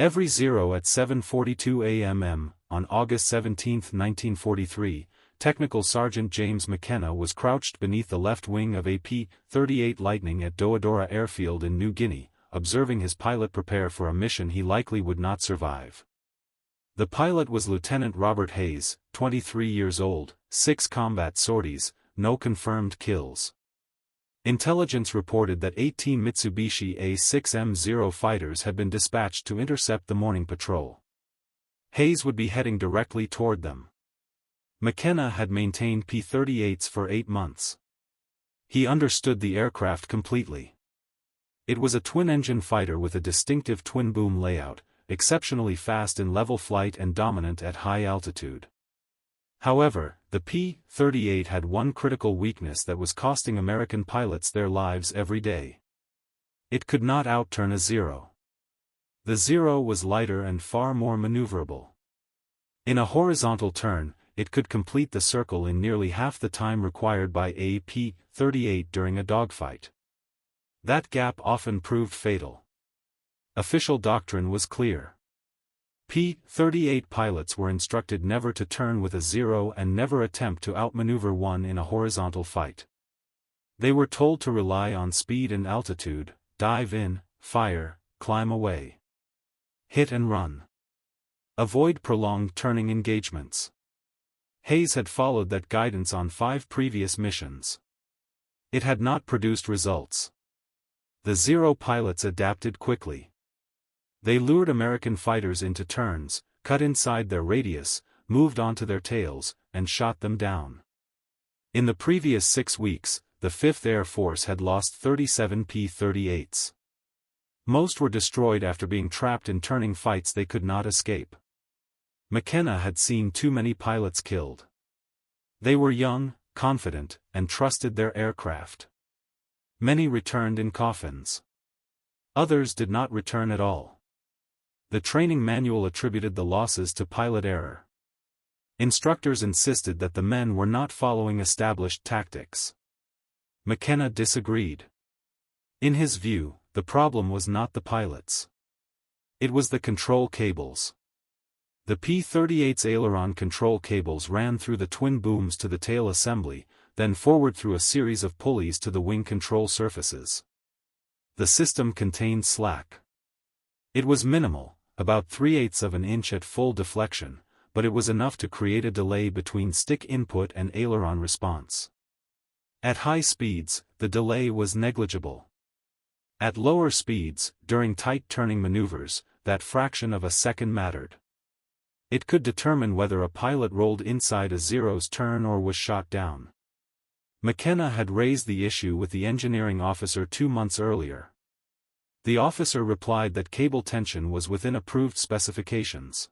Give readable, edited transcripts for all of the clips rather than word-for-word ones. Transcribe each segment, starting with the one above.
Every Zero at 7:42 a.m. on August 17, 1943, Technical Sergeant James McKenna was crouched beneath the left wing of a P-38 Lightning at Doadorura Airfield in New Guinea, observing his pilot prepare for a mission he likely would not survive. The pilot was Lieutenant Robert Hayes, 23 years old, 6 combat sorties, no confirmed kills. Intelligence reported that 18 Mitsubishi A6M Zero fighters had been dispatched to intercept the morning patrol. Hayes would be heading directly toward them. McKenna had maintained P-38s for 8 months. He understood the aircraft completely. It was a twin-engine fighter with a distinctive twin-boom layout, exceptionally fast in level flight and dominant at high altitude. However, the P-38 had one critical weakness that was costing American pilots their lives every day. It could not outturn a Zero. The Zero was lighter and far more maneuverable. In a horizontal turn, it could complete the circle in nearly half the time required by a P-38 during a dogfight. That gap often proved fatal. Official doctrine was clear. P-38 pilots were instructed never to turn with a Zero and never attempt to outmaneuver one in a horizontal fight. They were told to rely on speed and altitude, dive in, fire, climb away. Hit and run. Avoid prolonged turning engagements. Hayes had followed that guidance on 5 previous missions. It had not produced results. The Zero pilots adapted quickly. They lured American fighters into turns, cut inside their radius, moved onto their tails, and shot them down. In the previous 6 weeks, the 5th Air Force had lost 37 P-38s. Most were destroyed after being trapped in turning fights they could not escape. McKenna had seen too many pilots killed. They were young, confident, and trusted their aircraft. Many returned in coffins. Others did not return at all. The training manual attributed the losses to pilot error. Instructors insisted that the men were not following established tactics. McKenna disagreed. In his view, the problem was not the pilots. It was the control cables. The P-38's aileron control cables ran through the twin booms to the tail assembly, then forward through a series of pulleys to the wing control surfaces. The system contained slack. It was minimal, about 3/8 of an inch at full deflection, but it was enough to create a delay between stick input and aileron response. At high speeds, the delay was negligible. At lower speeds, during tight turning maneuvers, that fraction of a second mattered. It could determine whether a pilot rolled inside a Zero's turn or was shot down. McKenna had raised the issue with the engineering officer 2 months earlier. The officer replied that cable tension was within approved specifications.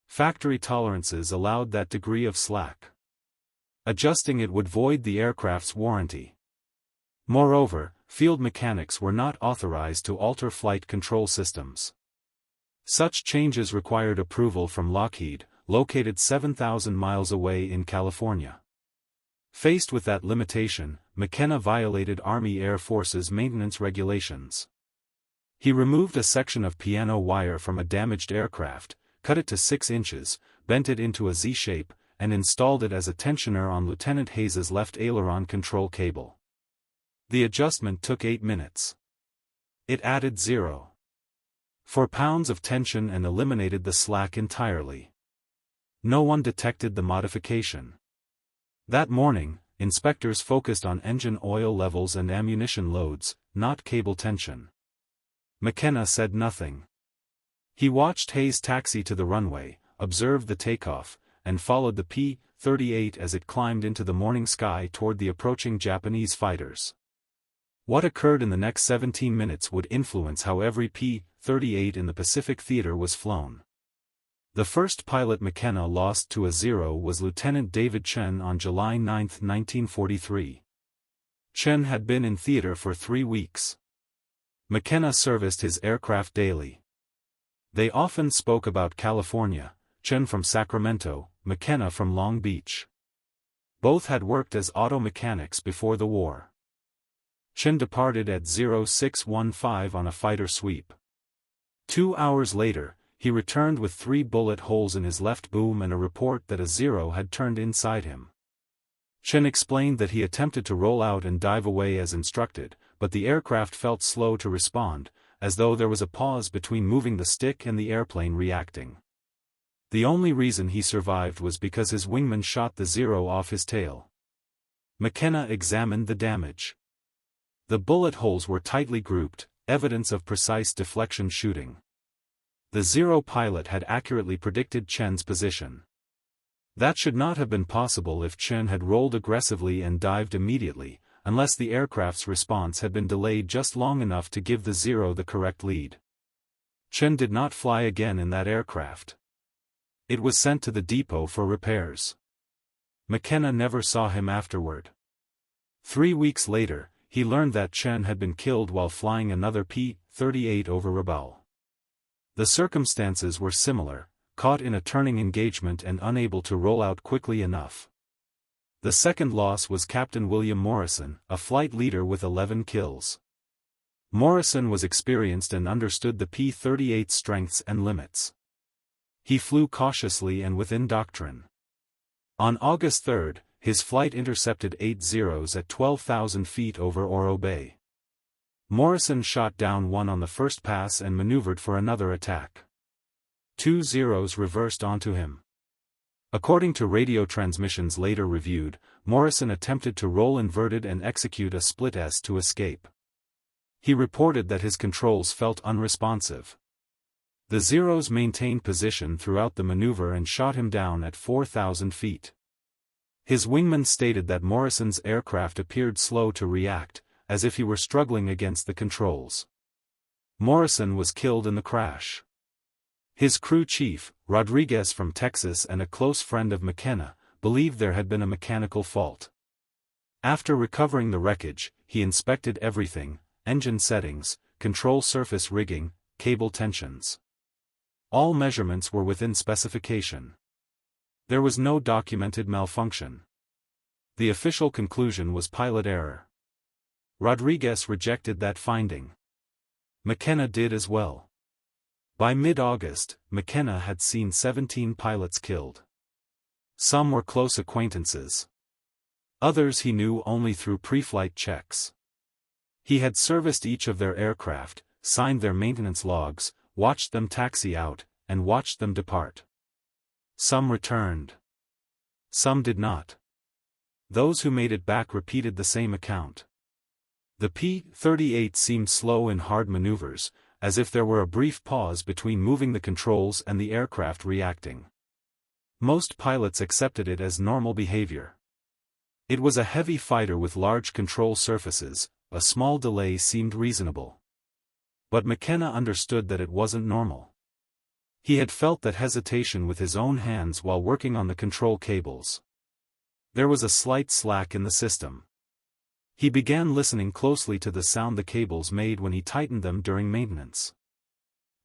Factory tolerances allowed that degree of slack. Adjusting it would void the aircraft's warranty. Moreover, field mechanics were not authorized to alter flight control systems. Such changes required approval from Lockheed, located 7,000 miles away in California. Faced with that limitation, McKenna violated Army Air Force's maintenance regulations. He removed a section of piano wire from a damaged aircraft, cut it to 6 inches, bent it into a Z-shape, and installed it as a tensioner on Lieutenant Hayes's left aileron control cable. The adjustment took 8 minutes. It added 0.4 pounds of tension and eliminated the slack entirely. No one detected the modification. That morning, inspectors focused on engine oil levels and ammunition loads, not cable tension. McKenna said nothing. He watched Hayes taxi to the runway, observed the takeoff, and followed the P-38 as it climbed into the morning sky toward the approaching Japanese fighters. What occurred in the next 17 minutes would influence how every P-38 in the Pacific Theater was flown. The first pilot McKenna lost to a Zero was Lieutenant David Chen on July 9, 1943. Chen had been in theater for 3 weeks. McKenna serviced his aircraft daily. They often spoke about California, Chen from Sacramento, McKenna from Long Beach. Both had worked as auto mechanics before the war. Chen departed at 0615 on a fighter sweep. 2 hours later, he returned with 3 bullet holes in his left boom and a report that a Zero had turned inside him. Chen explained that he attempted to roll out and dive away as instructed, but the aircraft felt slow to respond, as though there was a pause between moving the stick and the airplane reacting. The only reason he survived was because his wingman shot the Zero off his tail. McKenna examined the damage. The bullet holes were tightly grouped, evidence of precise deflection shooting. The Zero pilot had accurately predicted Chen's position. That should not have been possible if Chen had rolled aggressively and dived immediately, unless the aircraft's response had been delayed just long enough to give the Zero the correct lead. Chen did not fly again in that aircraft. It was sent to the depot for repairs. McKenna never saw him afterward. 3 weeks later, he learned that Chen had been killed while flying another P-38 over Rabaul. The circumstances were similar, caught in a turning engagement and unable to roll out quickly enough. The second loss was Captain William Morrison, a flight leader with 11 kills. Morrison was experienced and understood the P-38's strengths and limits. He flew cautiously and within doctrine. On August 3, his flight intercepted 8 Zeros at 12,000 feet over Oro Bay. Morrison shot down one on the first pass and maneuvered for another attack. 2 Zeros reversed onto him. According to radio transmissions later reviewed, Morrison attempted to roll inverted and execute a split S to escape. He reported that his controls felt unresponsive. The Zeros maintained position throughout the maneuver and shot him down at 4,000 feet. His wingman stated that Morrison's aircraft appeared slow to react, as if he were struggling against the controls. Morrison was killed in the crash. His crew chief, Rodriguez from Texas and a close friend of McKenna, believed there had been a mechanical fault. After recovering the wreckage, he inspected everything: engine settings, control surface rigging, cable tensions. All measurements were within specification. There was no documented malfunction. The official conclusion was pilot error. Rodriguez rejected that finding. McKenna did as well. By mid-August, McKenna had seen 17 pilots killed. Some were close acquaintances. Others he knew only through pre-flight checks. He had serviced each of their aircraft, signed their maintenance logs, watched them taxi out, and watched them depart. Some returned. Some did not. Those who made it back repeated the same account. The P-38 seemed slow in hard maneuvers, as if there were a brief pause between moving the controls and the aircraft reacting. Most pilots accepted it as normal behavior. It was a heavy fighter with large control surfaces, a small delay seemed reasonable. But McKenna understood that it wasn't normal. He had felt that hesitation with his own hands while working on the control cables. There was a slight slack in the system. He began listening closely to the sound the cables made when he tightened them during maintenance.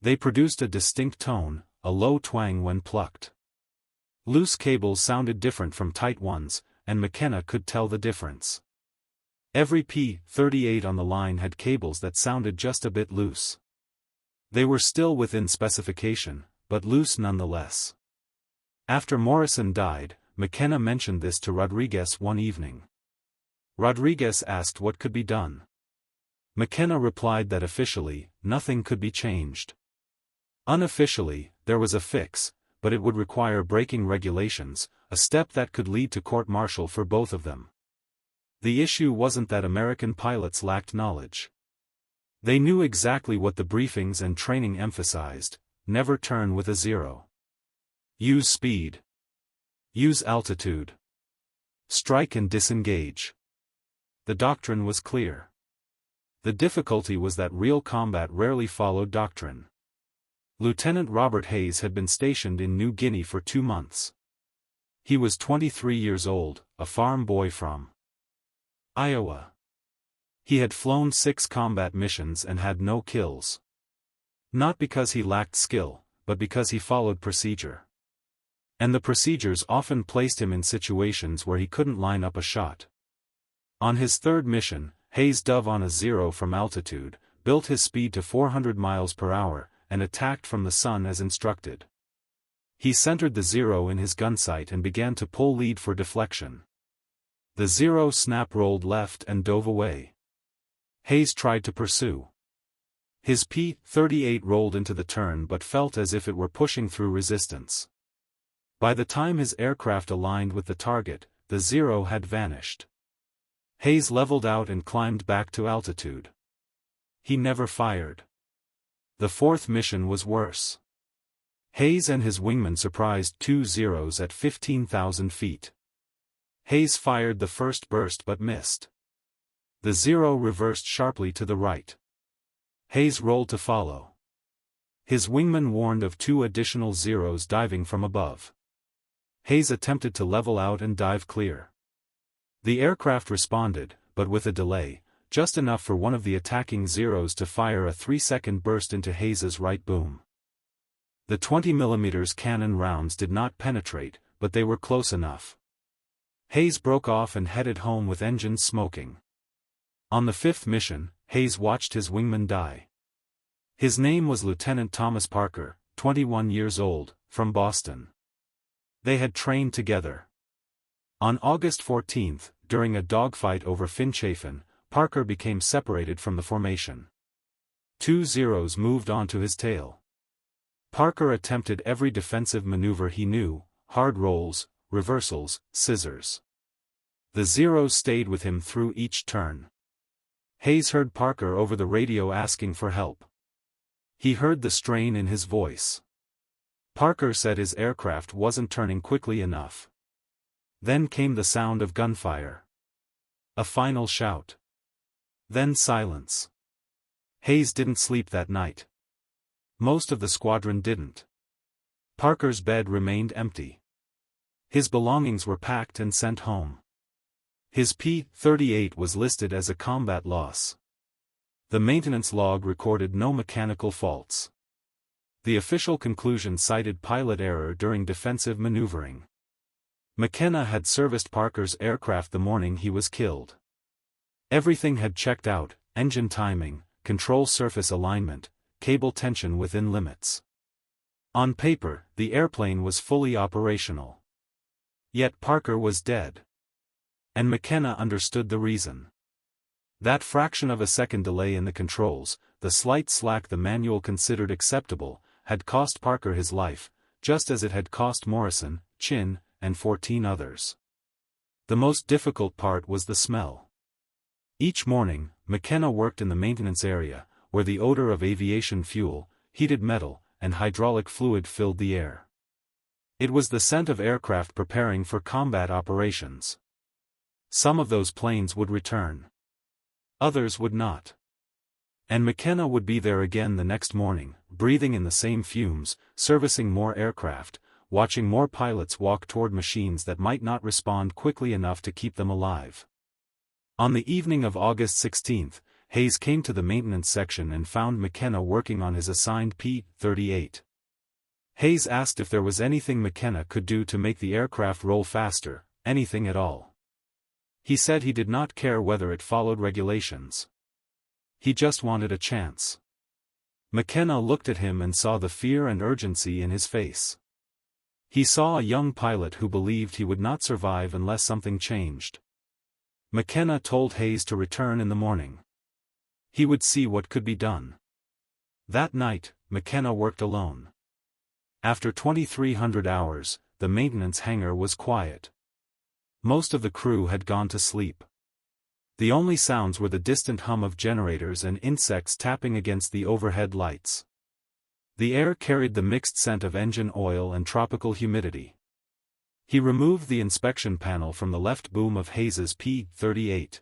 They produced a distinct tone, a low twang when plucked. Loose cables sounded different from tight ones, and McKenna could tell the difference. Every P-38 on the line had cables that sounded just a bit loose. They were still within specification, but loose nonetheless. After Morrison died, McKenna mentioned this to Rodriguez one evening. Rodriguez asked what could be done. McKenna replied that officially, nothing could be changed. Unofficially, there was a fix, but it would require breaking regulations, a step that could lead to court-martial for both of them. The issue wasn't that American pilots lacked knowledge. They knew exactly what the briefings and training emphasized: never turn with a Zero. Use speed. Use altitude. Strike and disengage. The doctrine was clear. The difficulty was that real combat rarely followed doctrine. Lieutenant Robert Hayes had been stationed in New Guinea for 2 months. He was 23 years old, a farm boy from Iowa. He had flown 6 combat missions and had no kills. Not because he lacked skill, but because he followed procedure. And the procedures often placed him in situations where he couldn't line up a shot. On his 3rd mission, Hayes dove on a Zero from altitude, built his speed to 400 miles per hour, and attacked from the sun as instructed. He centered the Zero in his gunsight and began to pull lead for deflection. The Zero snap-rolled left and dove away. Hayes tried to pursue. His P-38 rolled into the turn but felt as if it were pushing through resistance. By the time his aircraft aligned with the target, the Zero had vanished. Hayes leveled out and climbed back to altitude. He never fired. The fourth mission was worse. Hayes and his wingman surprised two Zeros at 15,000 feet. Hayes fired the first burst but missed. The Zero reversed sharply to the right. Hayes rolled to follow. His wingman warned of two additional Zeros diving from above. Hayes attempted to level out and dive clear. The aircraft responded, but with a delay, just enough for one of the attacking Zeros to fire a 3-second burst into Hayes's right boom. The 20mm cannon rounds did not penetrate, but they were close enough. Hayes broke off and headed home with engines smoking. On the fifth mission, Hayes watched his wingman die. His name was Lieutenant Thomas Parker, 21 years old, from Boston. They had trained together. On August 14, during a dogfight over Finchafen, Parker became separated from the formation. Two Zeros moved onto his tail. Parker attempted every defensive maneuver he knew: hard rolls, reversals, scissors. The Zeros stayed with him through each turn. Hayes heard Parker over the radio asking for help. He heard the strain in his voice. Parker said his aircraft wasn't turning quickly enough. Then came the sound of gunfire. A final shout. Then silence. Hayes didn't sleep that night. Most of the squadron didn't. Parker's bed remained empty. His belongings were packed and sent home. His P-38 was listed as a combat loss. The maintenance log recorded no mechanical faults. The official conclusion cited pilot error during defensive maneuvering. McKenna had serviced Parker's aircraft the morning he was killed. Everything had checked out: engine timing, control surface alignment, cable tension within limits. On paper, the airplane was fully operational. Yet Parker was dead. And McKenna understood the reason. That fraction of a second delay in the controls, the slight slack the manual considered acceptable, had cost Parker his life, just as it had cost Morrison, Chin, and 14 others. The most difficult part was the smell. Each morning, McKenna worked in the maintenance area, where the odor of aviation fuel, heated metal, and hydraulic fluid filled the air. It was the scent of aircraft preparing for combat operations. Some of those planes would return. Others would not. And McKenna would be there again the next morning, breathing in the same fumes, servicing more aircraft, watching more pilots walk toward machines that might not respond quickly enough to keep them alive. On the evening of August 16, Hayes came to the maintenance section and found McKenna working on his assigned P-38. Hayes asked if there was anything McKenna could do to make the aircraft roll faster, anything at all. He said he did not care whether it followed regulations. He just wanted a chance. McKenna looked at him and saw the fear and urgency in his face. He saw a young pilot who believed he would not survive unless something changed. McKenna told Hayes to return in the morning. He would see what could be done. That night, McKenna worked alone. After 2,300 hours, the maintenance hangar was quiet. Most of the crew had gone to sleep. The only sounds were the distant hum of generators and insects tapping against the overhead lights. The air carried the mixed scent of engine oil and tropical humidity. He removed the inspection panel from the left boom of Hayes's P-38.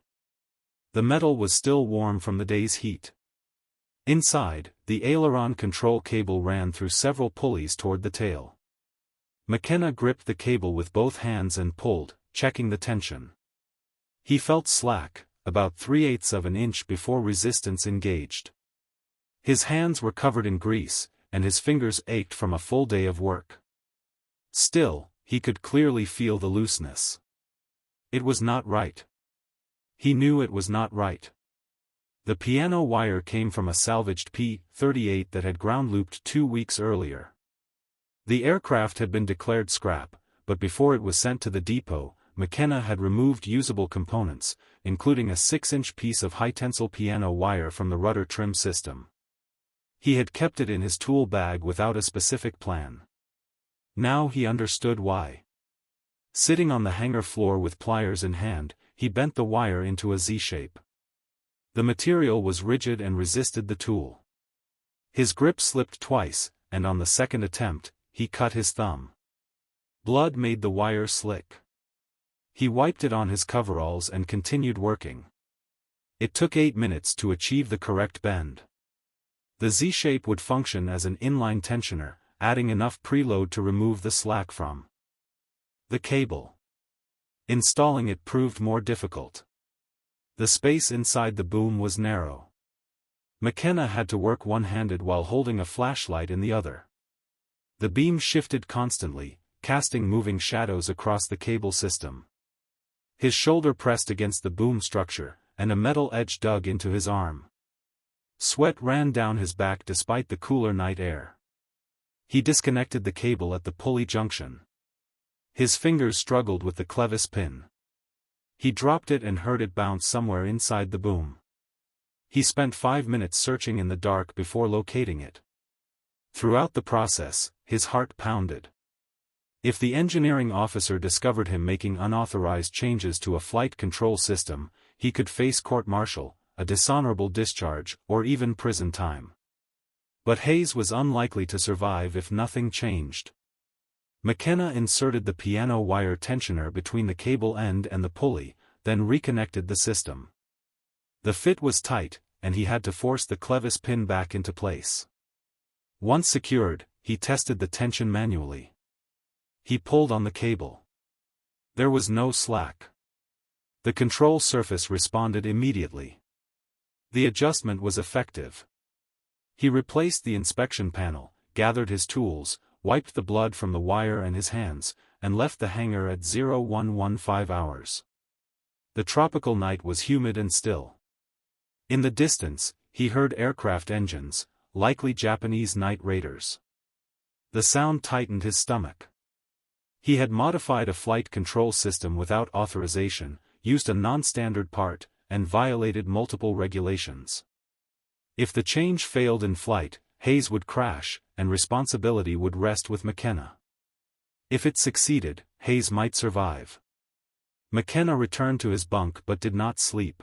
The metal was still warm from the day's heat. Inside, the aileron control cable ran through several pulleys toward the tail. McKenna gripped the cable with both hands and pulled, checking the tension. He felt slack, about 3/8 of an inch before resistance engaged. His hands were covered in grease, and his fingers ached from a full day of work. Still, he could clearly feel the looseness. It was not right. He knew it was not right. The piano wire came from a salvaged P-38 that had ground-looped 2 weeks earlier. The aircraft had been declared scrap, but before it was sent to the depot, McKenna had removed usable components, including a 6-inch piece of high-tensile piano wire from the rudder trim system. He had kept it in his tool bag without a specific plan. Now he understood why. Sitting on the hangar floor with pliers in hand, he bent the wire into a Z-shape. The material was rigid and resisted the tool. His grip slipped twice, and on the second attempt, he cut his thumb. Blood made the wire slick. He wiped it on his coveralls and continued working. It took 8 minutes to achieve the correct bend. The Z-shape would function as an inline tensioner, adding enough preload to remove the slack from the cable. Installing it proved more difficult. The space inside the boom was narrow. McKenna had to work one-handed while holding a flashlight in the other. The beam shifted constantly, casting moving shadows across the cable system. His shoulder pressed against the boom structure, and a metal edge dug into his arm. Sweat ran down his back despite the cooler night air. He disconnected the cable at the pulley junction. His fingers struggled with the clevis pin. He dropped it and heard it bounce somewhere inside the boom. He spent 5 minutes searching in the dark before locating it. Throughout the process, his heart pounded. If the engineering officer discovered him making unauthorized changes to a flight control system, he could face court-martial, a dishonorable discharge, or even prison time. But Hayes was unlikely to survive if nothing changed. McKenna inserted the piano wire tensioner between the cable end and the pulley, then reconnected the system. The fit was tight, and he had to force the clevis pin back into place. Once secured, he tested the tension manually. He pulled on the cable. There was no slack. The control surface responded immediately. The adjustment was effective. He replaced the inspection panel, gathered his tools, wiped the blood from the wire and his hands, and left the hangar at 0115 hours. The tropical night was humid and still. In the distance, he heard aircraft engines, likely Japanese night raiders. The sound tightened his stomach. He had modified a flight control system without authorization, used a non-standard part, and violated multiple regulations. If the change failed in flight, Hayes would crash, and responsibility would rest with McKenna. If it succeeded, Hayes might survive. McKenna returned to his bunk but did not sleep.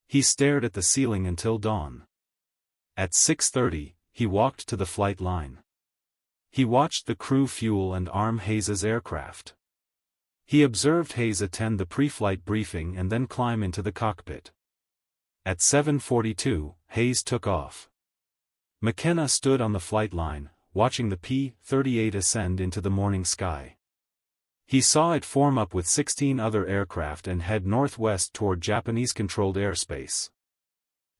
He stared at the ceiling until dawn. At 6:30, he walked to the flight line. He watched the crew fuel and arm Hayes's aircraft. He observed Hayes attend the pre-flight briefing and then climb into the cockpit. At 7:42, Hayes took off. McKenna stood on the flight line, watching the P-38 ascend into the morning sky. He saw it form up with 16 other aircraft and head northwest toward Japanese-controlled airspace.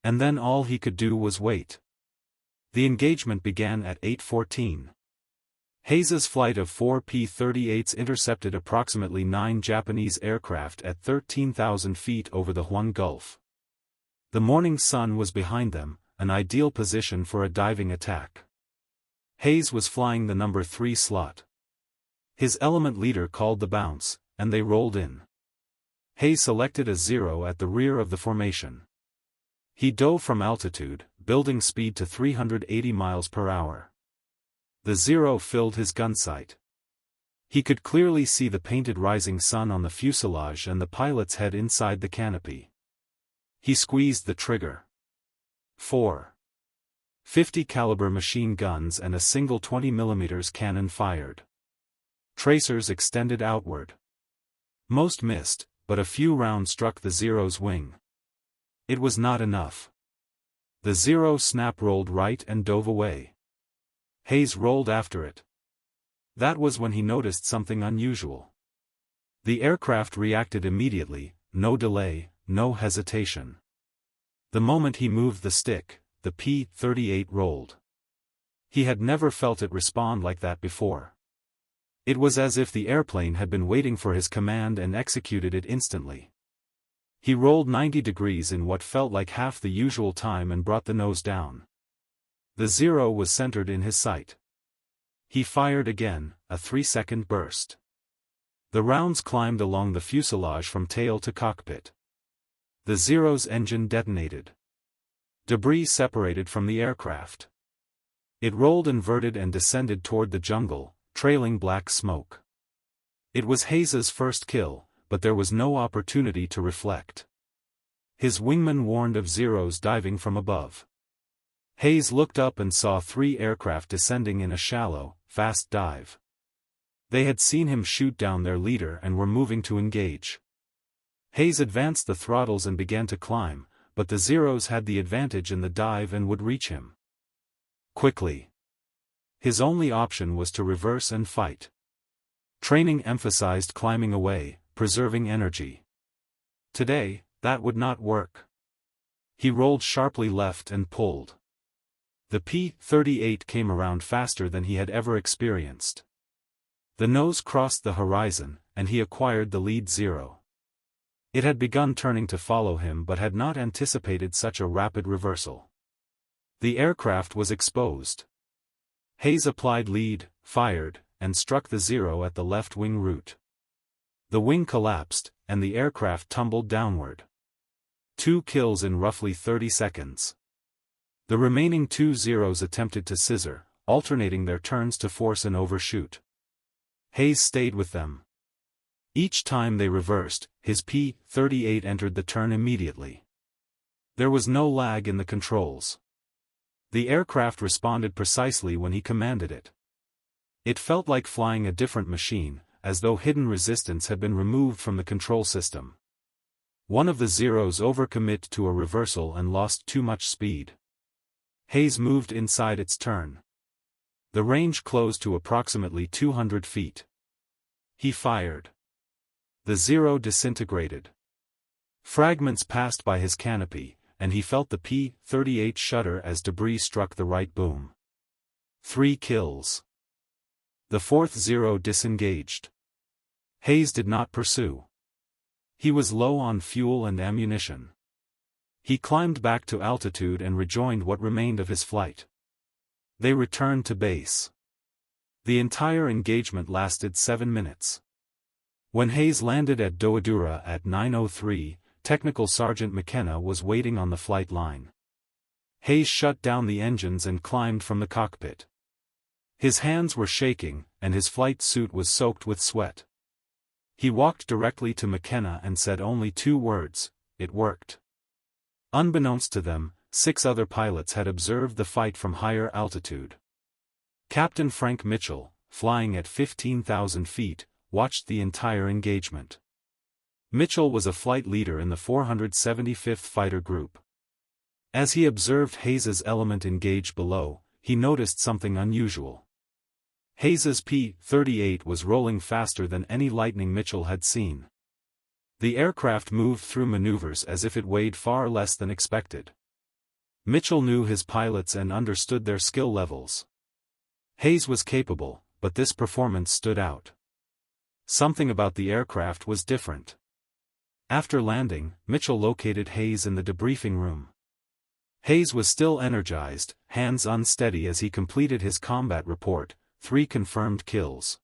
And then all he could do was wait. The engagement began at 8:14. Hayes's flight of 4 P-38s intercepted approximately 9 Japanese aircraft at 13,000 feet over the Huon Gulf. The morning sun was behind them, an ideal position for a diving attack. Hayes was flying the number 3 slot. His element leader called the bounce, and they rolled in. Hayes selected a 0 at the rear of the formation. He dove from altitude, building speed to 380 miles per hour. The 0 filled his gun sight. He could clearly see the painted rising sun on the fuselage and the pilot's head inside the canopy. He squeezed the trigger. 4. 50 caliber machine guns and a single 20 mm cannon fired. Tracers extended outward. Most missed, but a few rounds struck the 0's wing. It was not enough. The 0 snap-rolled right and dove away. Hayes rolled after it. That was when he noticed something unusual. The aircraft reacted immediately, no delay, no hesitation. The moment he moved the stick, the P-38 rolled. He had never felt it respond like that before. It was as if the airplane had been waiting for his command and executed it instantly. He rolled 90 degrees in what felt like half the usual time and brought the nose down. The Zero was centered in his sight. He fired again, a 3-second burst. The rounds climbed along the fuselage from tail to cockpit. The Zero's engine detonated. Debris separated from the aircraft. It rolled inverted and descended toward the jungle, trailing black smoke. It was Hayes's first kill, but there was no opportunity to reflect. His wingman warned of Zeros diving from above. Hayes looked up and saw 3 aircraft descending in a shallow, fast dive. They had seen him shoot down their leader and were moving to engage. Hayes advanced the throttles and began to climb, but the Zeros had the advantage in the dive and would reach him quickly. His only option was to reverse and fight. Training emphasized climbing away, preserving energy. Today, that would not work. He rolled sharply left and pulled. The P-38 came around faster than he had ever experienced. The nose crossed the horizon, and he acquired the lead Zero. It had begun turning to follow him but had not anticipated such a rapid reversal. The aircraft was exposed. Hayes applied lead, fired, and struck the Zero at the left wing root. The wing collapsed, and the aircraft tumbled downward. 2 kills in roughly 30 seconds. The remaining 2 Zeros attempted to scissor, alternating their turns to force an overshoot. Hayes stayed with them. Each time they reversed, his P-38 entered the turn immediately. There was no lag in the controls. The aircraft responded precisely when he commanded it. It felt like flying a different machine, as though hidden resistance had been removed from the control system. One of the Zeros overcommitted to a reversal and lost too much speed. Hayes moved inside its turn. The range closed to approximately 200 feet. He fired. The Zero disintegrated. Fragments passed by his canopy, and he felt the P-38 shudder as debris struck the right boom. 3 kills. The 4th Zero disengaged. Hayes did not pursue. He was low on fuel and ammunition. He climbed back to altitude and rejoined what remained of his flight. They returned to base. The entire engagement lasted 7 minutes. When Hayes landed at Doadorura at 9:03, Technical Sergeant McKenna was waiting on the flight line. Hayes shut down the engines and climbed from the cockpit. His hands were shaking, and his flight suit was soaked with sweat. He walked directly to McKenna and said only 2 words, "It worked." Unbeknownst to them, 6 other pilots had observed the fight from higher altitude. Captain Frank Mitchell, flying at 15,000 feet, watched the entire engagement. Mitchell was a flight leader in the 475th Fighter Group. As he observed Hayes's element engage below, he noticed something unusual. Hayes's P-38 was rolling faster than any Lightning Mitchell had seen. The aircraft moved through maneuvers as if it weighed far less than expected. Mitchell knew his pilots and understood their skill levels. Hayes was capable, but this performance stood out. Something about the aircraft was different. After landing, Mitchell located Hayes in the debriefing room. Hayes was still energized, hands unsteady as he completed his combat report, 3 confirmed kills.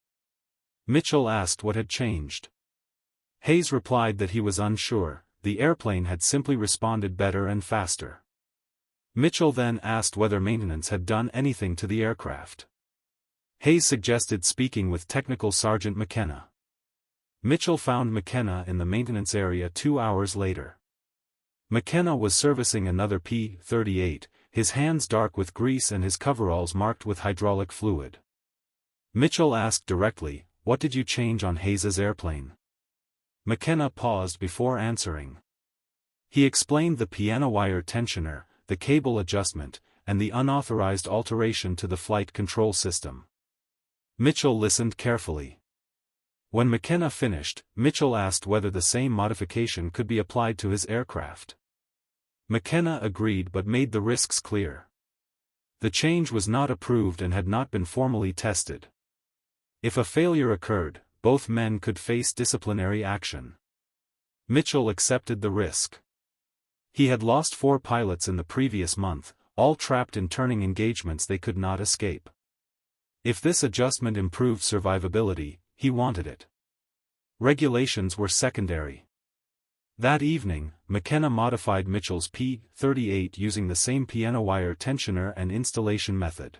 Mitchell asked what had changed. Hayes replied that he was unsure, the airplane had simply responded better and faster. Mitchell then asked whether maintenance had done anything to the aircraft. Hayes suggested speaking with Technical Sergeant McKenna. Mitchell found McKenna in the maintenance area 2 hours later. McKenna was servicing another P-38, his hands dark with grease and his coveralls marked with hydraulic fluid. Mitchell asked directly, "What did you change on Hayes's airplane?" McKenna paused before answering. He explained the piano wire tensioner, the cable adjustment, and the unauthorized alteration to the flight control system. Mitchell listened carefully. When McKenna finished, Mitchell asked whether the same modification could be applied to his aircraft. McKenna agreed but made the risks clear. The change was not approved and had not been formally tested. If a failure occurred, both men could face disciplinary action. Mitchell accepted the risk. He had lost 4 pilots in the previous month, all trapped in turning engagements they could not escape. If this adjustment improved survivability, he wanted it. Regulations were secondary. That evening, McKenna modified Mitchell's P-38 using the same piano wire tensioner and installation method.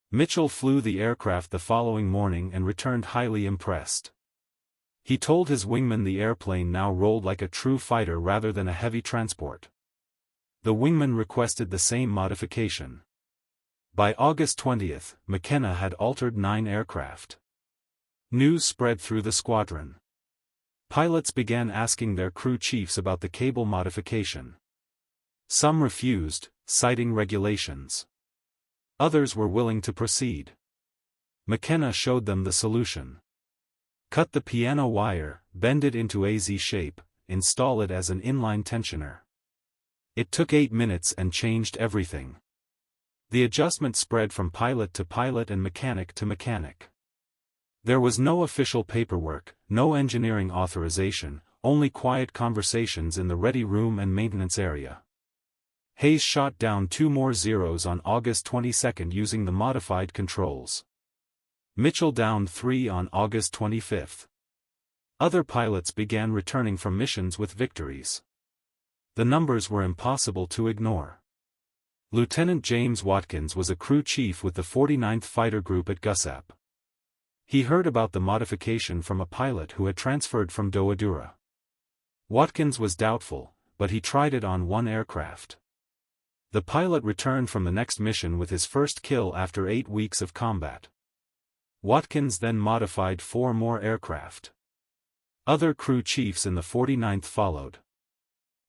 Mitchell flew the aircraft the following morning and returned highly impressed. He told his wingman the airplane now rolled like a true fighter rather than a heavy transport. The wingman requested the same modification. By August 20, McKenna had altered 9 aircraft. News spread through the squadron. Pilots began asking their crew chiefs about the cable modification. Some refused, citing regulations. Others were willing to proceed. McKenna showed them the solution. Cut the piano wire, bend it into a Z shape, install it as an inline tensioner. It took 8 minutes and changed everything. The adjustment spread from pilot to pilot and mechanic to mechanic. There was no official paperwork, no engineering authorization, only quiet conversations in the ready room and maintenance area. Hayes shot down 2 more Zeros on August 22 using the modified controls. Mitchell downed 3 on August 25. Other pilots began returning from missions with victories. The numbers were impossible to ignore. Lieutenant James Watkins was a crew chief with the 49th Fighter Group at Gussap. He heard about the modification from a pilot who had transferred from Doadorura. Watkins was doubtful, but he tried it on 1 aircraft. The pilot returned from the next mission with his first kill after 8 weeks of combat. Watkins then modified 4 more aircraft. Other crew chiefs in the 49th followed.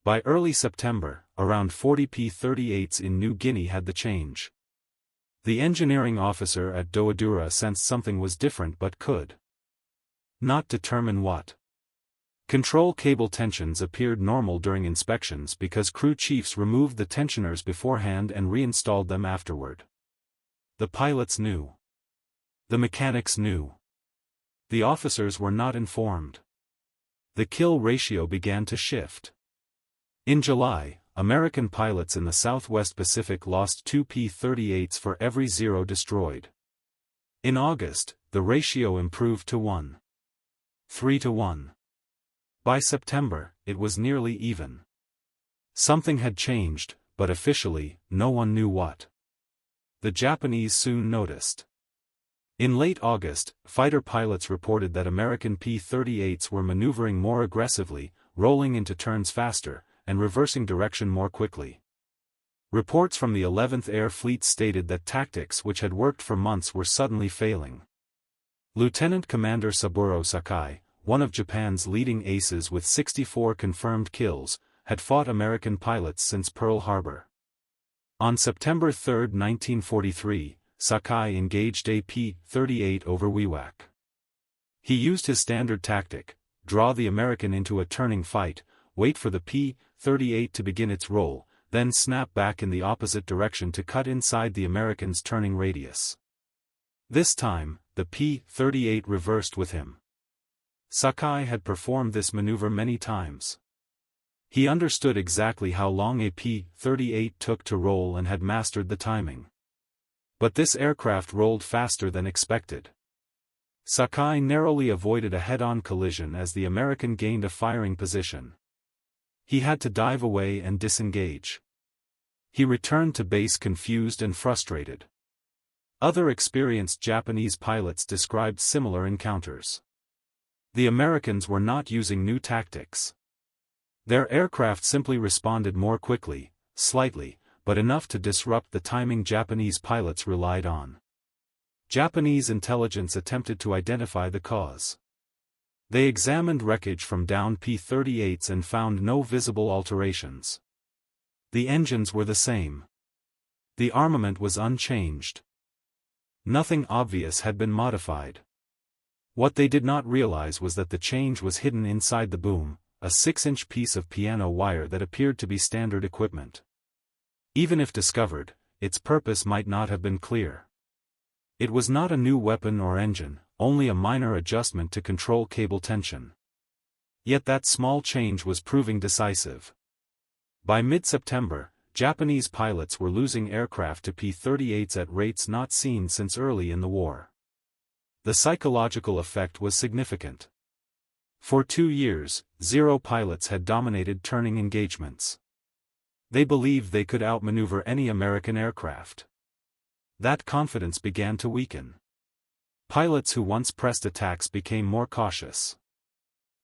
By early September, around 40 P-38s in New Guinea had the change. The engineering officer at Doadorura sensed something was different but could not determine what. Control cable tensions appeared normal during inspections because crew chiefs removed the tensioners beforehand and reinstalled them afterward. The pilots knew. The mechanics knew. The officers were not informed. The kill ratio began to shift. In July, American pilots in the Southwest Pacific lost 2 P-38s for every Zero destroyed. In August, the ratio improved to 1.3 to 1. By September, it was nearly even. Something had changed, but officially, no one knew what. The Japanese soon noticed. In late August, fighter pilots reported that American P-38s were maneuvering more aggressively, rolling into turns faster, and reversing direction more quickly. Reports from the 11th Air Fleet stated that tactics which had worked for months were suddenly failing. Lieutenant Commander Saburo Sakai, one of Japan's leading aces with 64 confirmed kills, had fought American pilots since Pearl Harbor. On September 3, 1943, Sakai engaged a P-38 over Wewak. He used his standard tactic: draw the American into a turning fight, wait for the P-38 to begin its roll, then snap back in the opposite direction to cut inside the American's turning radius. This time, the P-38 reversed with him. Sakai had performed this maneuver many times. He understood exactly how long a P-38 took to roll and had mastered the timing. But this aircraft rolled faster than expected. Sakai narrowly avoided a head-on collision as the American gained a firing position. He had to dive away and disengage. He returned to base confused and frustrated. Other experienced Japanese pilots described similar encounters. The Americans were not using new tactics. Their aircraft simply responded more quickly, slightly, but enough to disrupt the timing Japanese pilots relied on. Japanese intelligence attempted to identify the cause. They examined wreckage from downed P-38s and found no visible alterations. The engines were the same. The armament was unchanged. Nothing obvious had been modified. What they did not realize was that the change was hidden inside the boom, a 6-inch piece of piano wire that appeared to be standard equipment. Even if discovered, its purpose might not have been clear. It was not a new weapon or engine, only a minor adjustment to control cable tension. Yet that small change was proving decisive. By mid-September, Japanese pilots were losing aircraft to P-38s at rates not seen since early in the war. The psychological effect was significant. For 2 years, Zero pilots had dominated turning engagements. They believed they could outmaneuver any American aircraft. That confidence began to weaken. Pilots who once pressed attacks became more cautious.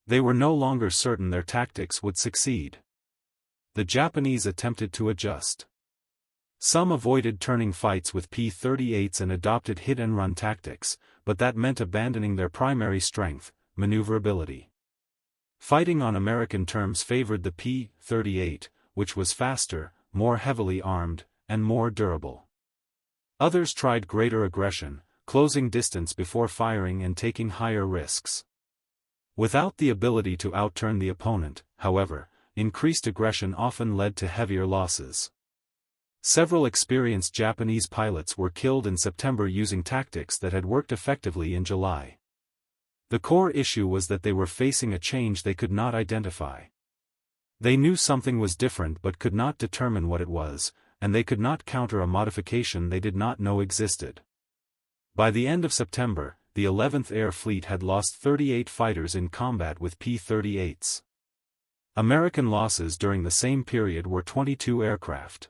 They were no longer certain their tactics would succeed. The Japanese attempted to adjust. Some avoided turning fights with P-38s and adopted hit-and-run tactics, but that meant abandoning their primary strength, maneuverability. Fighting on American terms favored the P-38, which was faster, more heavily armed, and more durable. Others tried greater aggression, closing distance before firing and taking higher risks. Without the ability to outturn the opponent, however, increased aggression often led to heavier losses. Several experienced Japanese pilots were killed in September using tactics that had worked effectively in July. The core issue was that they were facing a change they could not identify. They knew something was different but could not determine what it was, and they could not counter a modification they did not know existed. By the end of September, the 11th Air Fleet had lost 38 fighters in combat with P-38s. American losses during the same period were 22 aircraft.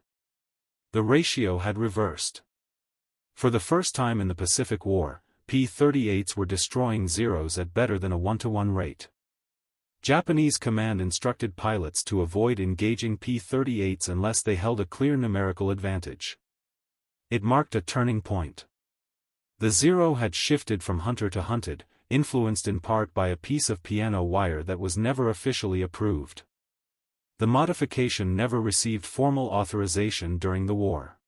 The ratio had reversed. For the first time in the Pacific War, P-38s were destroying Zeros at better than a 1-to-1 rate. Japanese command instructed pilots to avoid engaging P-38s unless they held a clear numerical advantage. It marked a turning point. The Zero had shifted from hunter to hunted, influenced in part by a piece of piano wire that was never officially approved. The modification never received formal authorization during the war.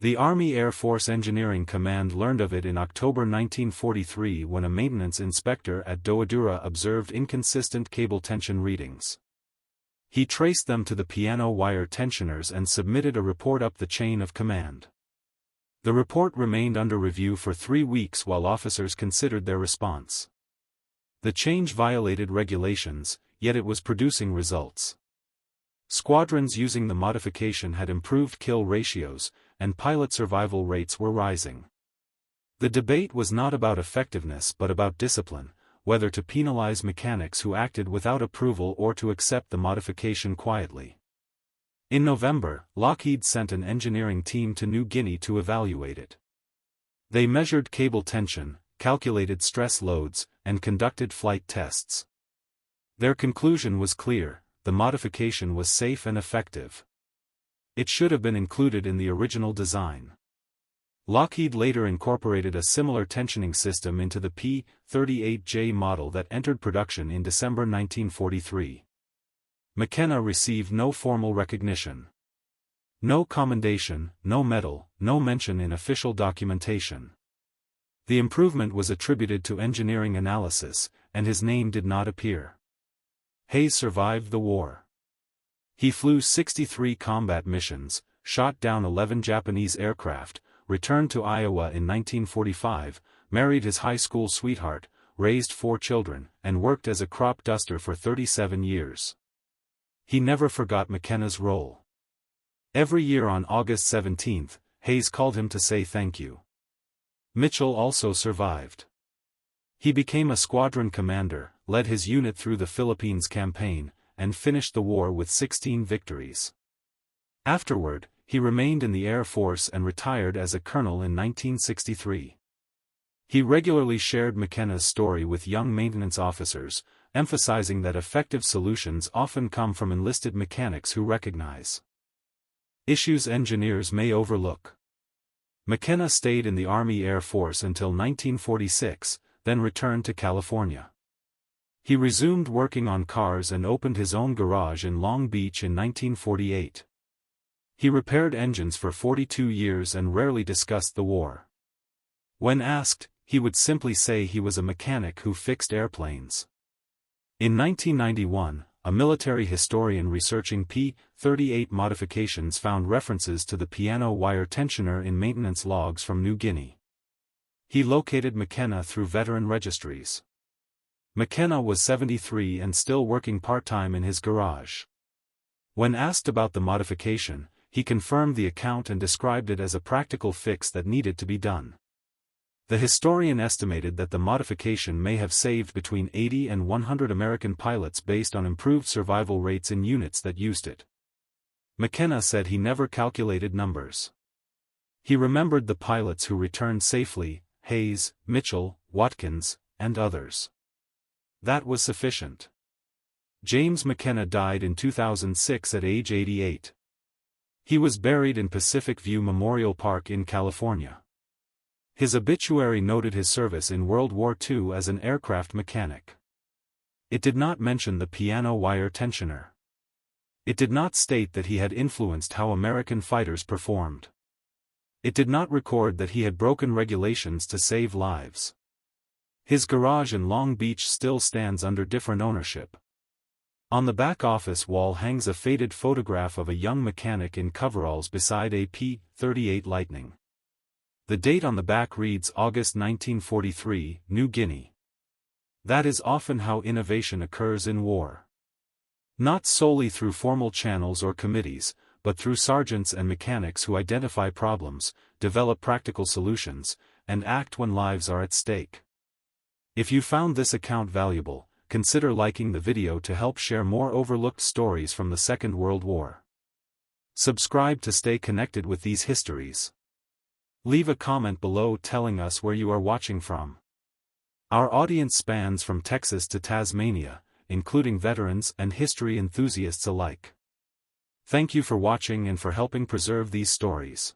The Army Air Force Engineering Command learned of it in October 1943 when a maintenance inspector at Doadorura observed inconsistent cable tension readings. He traced them to the piano wire tensioners and submitted a report up the chain of command. The report remained under review for 3 weeks while officers considered their response. The change violated regulations, yet it was producing results. Squadrons using the modification had improved kill ratios, and pilot survival rates were rising. The debate was not about effectiveness but about discipline, whether to penalize mechanics who acted without approval or to accept the modification quietly. In November, Lockheed sent an engineering team to New Guinea to evaluate it. They measured cable tension, calculated stress loads, and conducted flight tests. Their conclusion was clear: the modification was safe and effective. It should have been included in the original design. Lockheed later incorporated a similar tensioning system into the P-38J model that entered production in December 1943. McKenna received no formal recognition. No commendation, no medal, no mention in official documentation. The improvement was attributed to engineering analysis, and his name did not appear. Hayes survived the war. He flew 63 combat missions, shot down 11 Japanese aircraft, returned to Iowa in 1945, married his high school sweetheart, raised 4 children, and worked as a crop duster for 37 years. He never forgot McKenna's role. Every year on August 17, Hayes called him to say thank you. Mitchell also survived. He became a squadron commander, led his unit through the Philippines campaign, and finished the war with 16 victories. Afterward, he remained in the Air Force and retired as a colonel in 1963. He regularly shared McKenna's story with young maintenance officers, emphasizing that effective solutions often come from enlisted mechanics who recognize issues engineers may overlook. McKenna stayed in the Army Air Force until 1946, then returned to California. He resumed working on cars and opened his own garage in Long Beach in 1948. He repaired engines for 42 years and rarely discussed the war. When asked, he would simply say he was a mechanic who fixed airplanes. In 1991, a military historian researching P-38 modifications found references to the piano wire tensioner in maintenance logs from New Guinea. He located McKenna through veteran registries. McKenna was 73 and still working part-time in his garage. When asked about the modification, he confirmed the account and described it as a practical fix that needed to be done. The historian estimated that the modification may have saved between 80 and 100 American pilots based on improved survival rates in units that used it. McKenna said he never calculated numbers. He remembered the pilots who returned safely, Hayes, Mitchell, Watkins, and others. That was sufficient. James McKenna died in 2006 at age 88. He was buried in Pacific View Memorial Park in California. His obituary noted his service in World War II as an aircraft mechanic. It did not mention the piano wire tensioner. It did not state that he had influenced how American fighters performed. It did not record that he had broken regulations to save lives. His garage in Long Beach still stands under different ownership. On the back office wall hangs a faded photograph of a young mechanic in coveralls beside a P-38 Lightning. The date on the back reads August 1943, New Guinea. That is often how innovation occurs in war. Not solely through formal channels or committees, but through sergeants and mechanics who identify problems, develop practical solutions, and act when lives are at stake. If you found this account valuable, consider liking the video to help share more overlooked stories from the Second World War. Subscribe to stay connected with these histories. Leave a comment below telling us where you are watching from. Our audience spans from Texas to Tasmania, including veterans and history enthusiasts alike. Thank you for watching and for helping preserve these stories.